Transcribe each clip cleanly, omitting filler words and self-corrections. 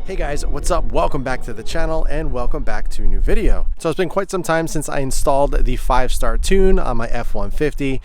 Hey guys, what's up? Welcome back to the channel and welcome back to a new video. So it's been quite some time since I installed the 5-star tune on my F150.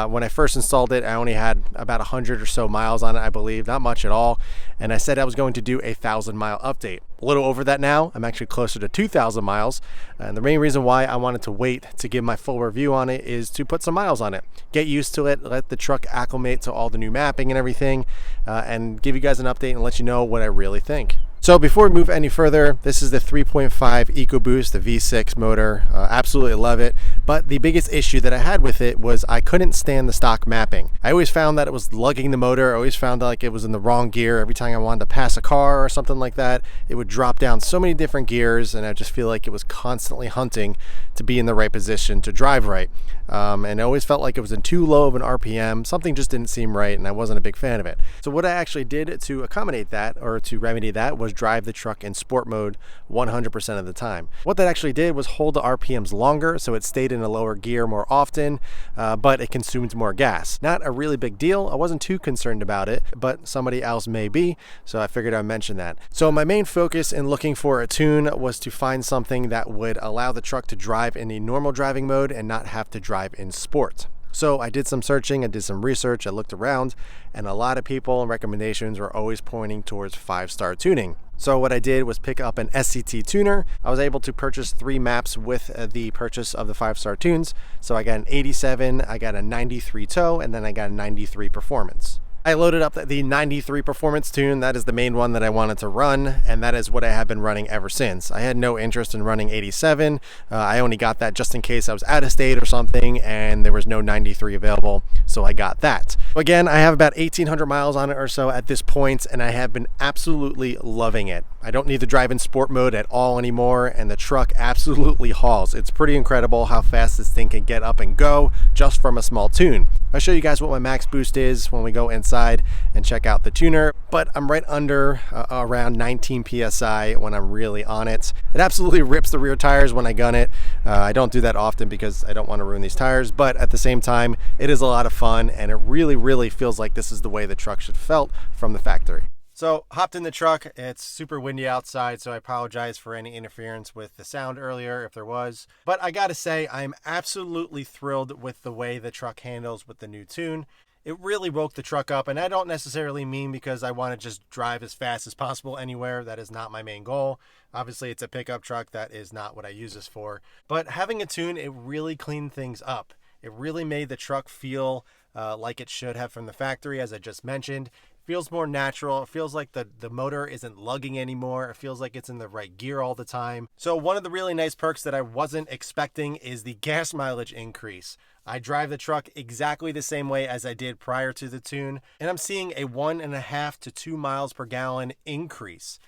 When I first installed it, I only had about 100 or so miles on it, I believe, not much at all. And I said I was going to do a 1,000-mile update. A little over that now. I'm actually closer to 2,000 miles. And the main reason why I wanted to wait to give my full review on it is to put some miles on it. Get used to it, let the truck acclimate to all the new mapping and everything, and give you guys an update and let you know what I really think. So before we move any further, this is the 3.5 EcoBoost, the V6 motor. Absolutely love it. But the biggest issue that I had with it was I couldn't stand the stock mapping. I always found that it was lugging the motor. I always found like it was in the wrong gear. Every time I wanted to pass a car or something like that, it would drop down so many different gears, and I just feel like it was constantly hunting to be in the right position to drive right. And I always felt like it was in too low of an RPM. Something just didn't seem right, and I wasn't a big fan of it. So what I actually did to accommodate that, or to remedy that, was drive the truck in sport mode 100% of the time. What that actually did was hold the RPMs longer, so it stayed in a lower gear more often, but it consumed more gas. Not a really big deal. I wasn't too concerned about it, but somebody else may be, so I figured I'd mention that. So my main focus in looking for a tune was to find something that would allow the truck to drive in a normal driving mode and not have to drive in sport. So I did some searching, I did some research, I looked around, and a lot of people and recommendations were always pointing towards 5-star tuning. So what I did was pick up an SCT tuner. I was able to purchase 3 maps with the purchase of the 5-star tunes. So I got an 87, I got a 93 tow, and then I got a 93 performance. I loaded up the 93 performance tune. That is the main one that I wanted to run, and that is what I have been running ever since. I had no interest in running 87. I only got that just in case I was out of state or something and there was no 93 available, so I got that. Again, I have about 1,800 miles on it or so at this point, and I have been absolutely loving it. I don't need to drive in sport mode at all anymore, and the truck absolutely hauls. It's pretty incredible how fast this thing can get up and go just from a small tune. I'll show you guys what my max boost is when we go inside and check out the tuner, but I'm right under around 19 PSI when I'm really on it. It absolutely rips the rear tires when I gun it. I don't do that often because I don't want to ruin these tires, but at the same time, it is a lot of fun, and it really feels like this is the way the truck should felt from the factory. So hopped in the truck. It's super windy outside, so I apologize for any interference with the sound earlier if there was. But I gotta say, I'm absolutely thrilled with the way the truck handles with the new tune. It really woke the truck up, and I don't necessarily mean because I want to just drive as fast as possible anywhere. That is not my main goal. Obviously, it's a pickup truck. That is not what I use this for. But having a tune, it really cleaned things up. It really made the truck feel like it should have from the factory, as I just mentioned. Feels more natural. It feels like the motor isn't lugging anymore. It feels like it's in the right gear all the time. So one of the really nice perks that I wasn't expecting is the gas mileage increase. I drive the truck exactly the same way as I did prior to the tune, and I'm seeing a 1.5 to 2 miles per gallon increase.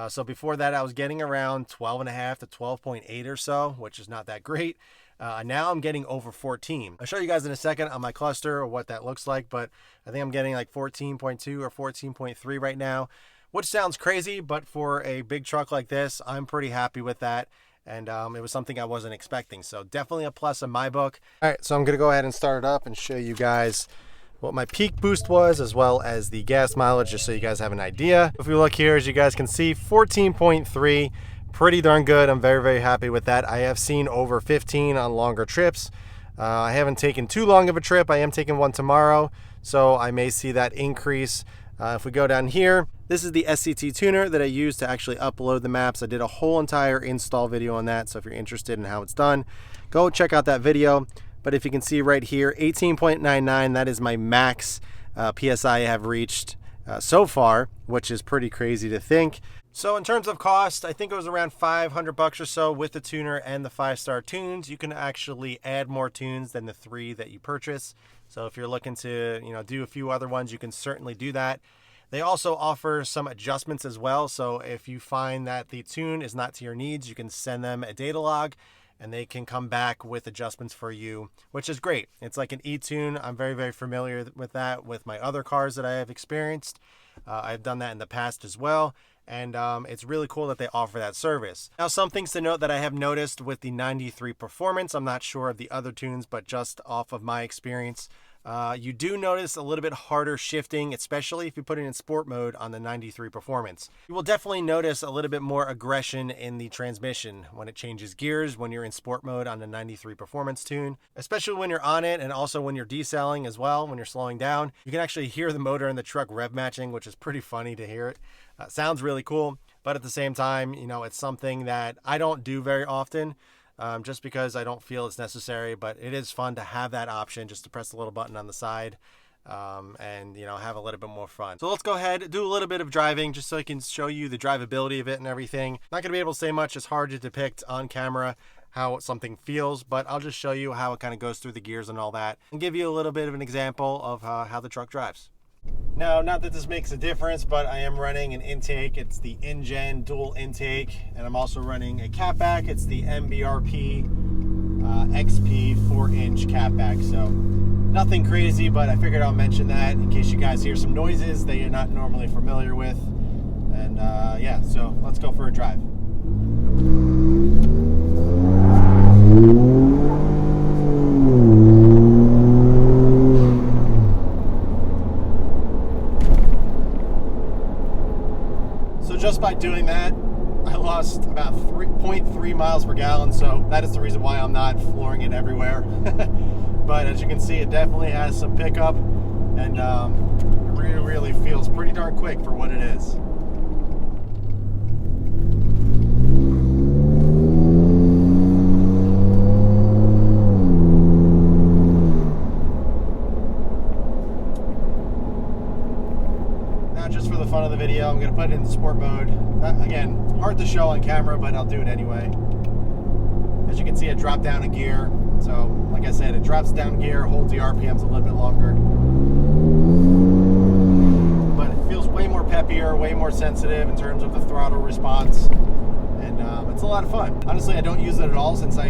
So before that, I was getting around 12.5 to 12.8 or so, which is not that great. Now I'm getting over 14. I'll show you guys in a second on my cluster what that looks like, but I think I'm getting like 14.2 or 14.3 right now, which sounds crazy, but for a big truck like this, I'm pretty happy with that. And it was something I wasn't expecting. So definitely a plus in my book. All right, so I'm gonna go ahead and start it up and show you guys what my peak boost was, as well as the gas mileage, just so you guys have an idea. If we look here, as you guys can see, 14.3. Pretty darn good. I'm very happy with that. I have seen over 15 on longer trips. I haven't taken too long of a trip. I am taking one tomorrow, so I may see that increase. If we go down here, this is the SCT tuner that I used to actually upload the maps. I did a whole entire install video on that, so if you're interested in how it's done, go check out that video. But if you can see right here, 18.99, that is my max PSI I have reached so far, which is pretty crazy to think. So in terms of cost, I think it was around $500 or so with the tuner and the 5-star tunes. You can actually add more tunes than the 3 that you purchase. So if you're looking to, do a few other ones, you can certainly do that. They also offer some adjustments as well. So if you find that the tune is not to your needs, you can send them a data log and they can come back with adjustments for you, which is great. It's like an e-tune. I'm very familiar with that with my other cars that I have experienced. I've done that in the past as well. And it's really cool that they offer that service. Now, some things to note that I have noticed with the 93 Performance, I'm not sure of the other tunes, but just off of my experience, You do notice a little bit harder shifting, especially if you put it in sport mode on the 93 Performance. You will definitely notice a little bit more aggression in the transmission when it changes gears when you're in sport mode on the 93 Performance tune, especially when you're on it and also when you're decelling as well, when you're slowing down. You can actually hear the motor in the truck rev matching, which is pretty funny to hear it. Sounds really cool, but at the same time, you know, it's something that I don't do very often. Just because I don't feel it's necessary, but it is fun to have that option just to press the little button on the side and, you know, have a little bit more fun. So let's go ahead and do a little bit of driving just so I can show you the drivability of it and everything. Not going to be able to say much. It's hard to depict on camera how something feels, but I'll just show you how it kind of goes through the gears and all that and give you a little bit of an example of how the truck drives. Now, not that this makes a difference, but I am running an intake. It's the InGen dual intake, and I'm also running a catback. It's the MBRP XP 4-inch catback. So nothing crazy, but I figured I'll mention that in case you guys hear some noises that you're not normally familiar with. And yeah, so let's go for a drive. Just by doing that, I lost about 3.3 miles per gallon, so that is the reason why I'm not flooring it everywhere. But as you can see, it definitely has some pickup, and it really feels pretty darn quick for what it is. Just for the fun of the video, I'm going to put it in sport mode. Again, hard to show on camera, but I'll do it anyway. As you can see, it dropped down a gear. So, like I said, it drops down a gear, holds the RPMs a little bit longer. But it feels way more peppier, way more sensitive in terms of the throttle response. And it's a lot of fun. Honestly, I don't use it at all since I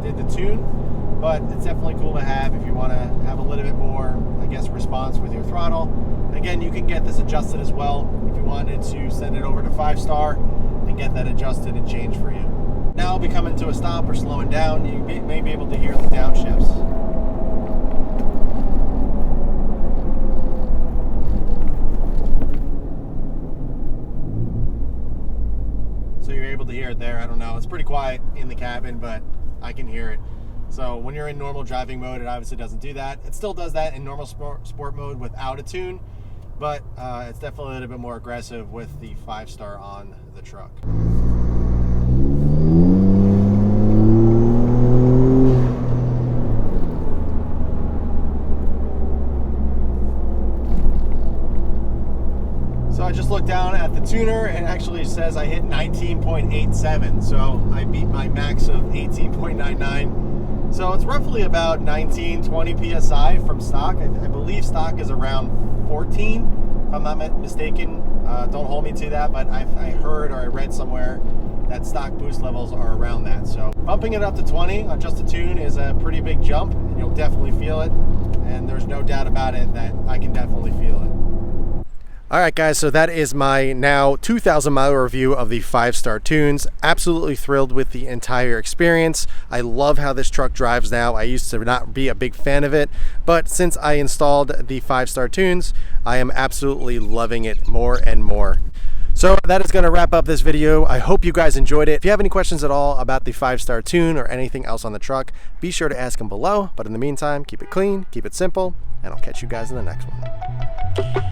did the tune. But it's definitely cool to have if you want to have a little bit more, I guess, response with your throttle. Again, you can get this adjusted as well if you wanted to send it over to 5-star and get that adjusted and changed for you. Now I'll be coming to a stop or slowing down. You may be able to hear the downshifts. So you're able to hear it there. I don't know. It's pretty quiet in the cabin, but I can hear it. So when you're in normal driving mode, it obviously doesn't do that. It still does that in normal sport mode without a tune, but it's definitely a little bit more aggressive with the 5-star on the truck. So I just looked down at the tuner and it actually says I hit 19.87, so I beat my max of 18.99. So it's roughly about 19-20 PSI from stock. I believe stock is around 14, if I'm not mistaken. Don't hold me to that, but I heard or I read somewhere that stock boost levels are around that. So bumping it up to 20 on just a tune is a pretty big jump, and you'll definitely feel it. And there's no doubt about it that I can definitely feel it. All right, guys, so that is my now 2,000 mile review of the 5-star tunes. Absolutely thrilled with the entire experience. I love how this truck drives now. I used to not be a big fan of it, but since I installed the 5-star tunes, I am absolutely loving it more and more. So that is going to wrap up this video. I hope you guys enjoyed it. If you have any questions at all about the 5-star tune or anything else on the truck, be sure to ask them below. But in the meantime, keep it clean, keep it simple, and I'll catch you guys in the next one.